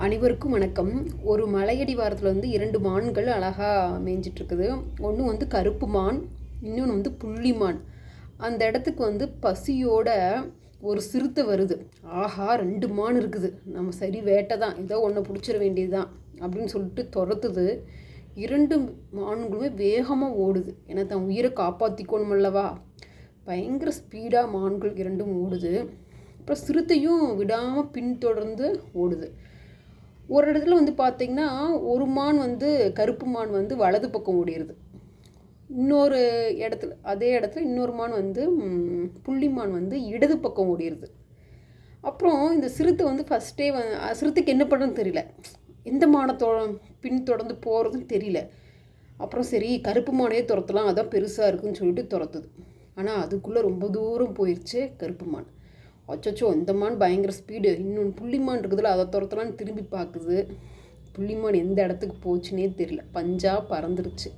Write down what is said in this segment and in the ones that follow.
அனைவருக்கும் வணக்கம். ஒரு மலையடி வாரத்தில் வந்து 2 மான்கள் அழகாக மேய்ஞ்சிட்ருக்குது. ஒன்று வந்து கருப்பு மான், இன்னொன்று வந்து புள்ளி மான். அந்த இடத்துக்கு வந்து பசியோட ஒரு சிறுத்தை வருது. ஆஹா, 2 மான் இருக்குது, நம்ம சரி வேட்டை தான், ஏதோ ஒன்று பிடிச்சிட வேண்டியது தான் அப்படின்னு சொல்லிட்டு துரத்துது. 2 மான்களுமே வேகமாக ஓடுது, ஏன்னா தன் உயிரை காப்பாற்றிக்கணும் அல்லவா. பயங்கர ஸ்பீடாக மான்கள் 2ம் ஓடுது. அப்புறம் சிறுத்தையும் விடாமல் பின்தொடர்ந்து ஓடுது. ஒரு இடத்துல வந்து பார்த்திங்கன்னா ஒரு மான் வந்து கருப்பு மான் வந்து வலது பக்கம் ஓடிடுது. இன்னொரு இடத்துல அதே இடத்துல இன்னொரு மான் வந்து புள்ளி மான் வந்து இடது பக்கம் ஓடிடுது. அப்புறம் இந்த சிறுத்தை வந்து ஃபஸ்ட்டே சிறுத்தைக்கு என்ன பண்ணுறதுன்னு தெரியல, எந்த மானை பின்தொடர்ந்து போகிறதுன்னு தெரியல. அப்புறம் சரி கருப்பு மானையே துரத்தலாம், அதான் பெருசாக இருக்குதுன்னு சொல்லிட்டு துரத்துது. ஆனால் அதுக்குள்ளே ரொம்ப தூரம் போயிடுச்சு கருப்பு மான். அச்சோ, இந்த மான் பயங்கர ஸ்பீடு, இன்னொன்று புள்ளிமான் இருக்குதுல்ல அதை துரத்தலான்னு திரும்பி பார்க்குது. புள்ளிமான் எந்த இடத்துக்கு போச்சுன்னே தெரியல, பஞ்சாக பறந்துருச்சு.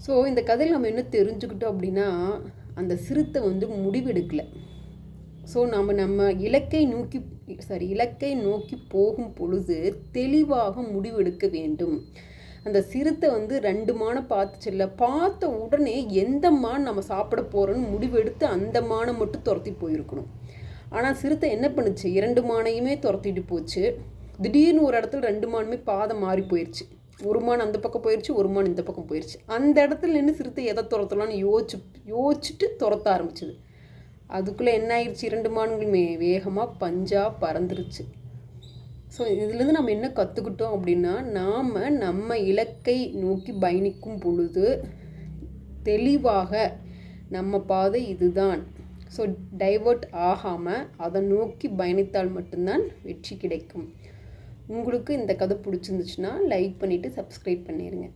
ஸோ இந்த கதையில் நம்ம என்ன தெரிஞ்சுக்கிட்டோம் அப்படின்னா, அந்த சிறுத்தை வந்து முடிவெடுக்கலை. ஸோ நம்ம இலக்கை நோக்கி போகும் பொழுது தெளிவாக முடிவெடுக்க வேண்டும். அந்த சிறுத்தை வந்து 2 மானை பார்த்துச்சுல்ல, பார்த்த உடனே எந்த மான் நம்ம சாப்பிட போகிறோன்னு முடிவெடுத்து அந்த மானை மட்டும் துரத்தி போயிருக்கணும். ஆனால் சிறுத்தை என்ன பண்ணுச்சு, 2 மானையுமே துரத்திட்டு போச்சு. திடீர்னு ஒரு இடத்துல 2 மானுமே பாதை மாறி போயிடுச்சு. ஒரு மான் அந்த பக்கம் போயிடுச்சு, ஒரு மான் இந்த பக்கம் போயிடுச்சு. அந்த இடத்துல நின்று சிறுத்தை எதை துரத்தலான்னு யோசிச்சுட்டு துரத்த ஆரம்பிச்சுது. அதுக்குள்ளே என்ன ஆயிடுச்சு, 2 மான்களுமே வேகமாக பஞ்சாக பறந்துருச்சு. ஸோ இதுலேருந்து நம்ம என்ன கற்றுக்கிட்டோம் அப்படின்னா, நாம் நம்ம இலக்கை நோக்கி பயணிக்கும் பொழுது தெளிவாக நம்ம பாதை இதுதான், ஸோ டைவர்ட் ஆகாமல் அதை நோக்கி பயணித்தால் மட்டும்தான் வெற்றி கிடைக்கும். உங்களுக்கு இந்த கதை பிடிச்சிருந்துச்சுன்னா லைக் பண்ணிவிட்டு சப்ஸ்கிரைப் பண்ணிடுங்க.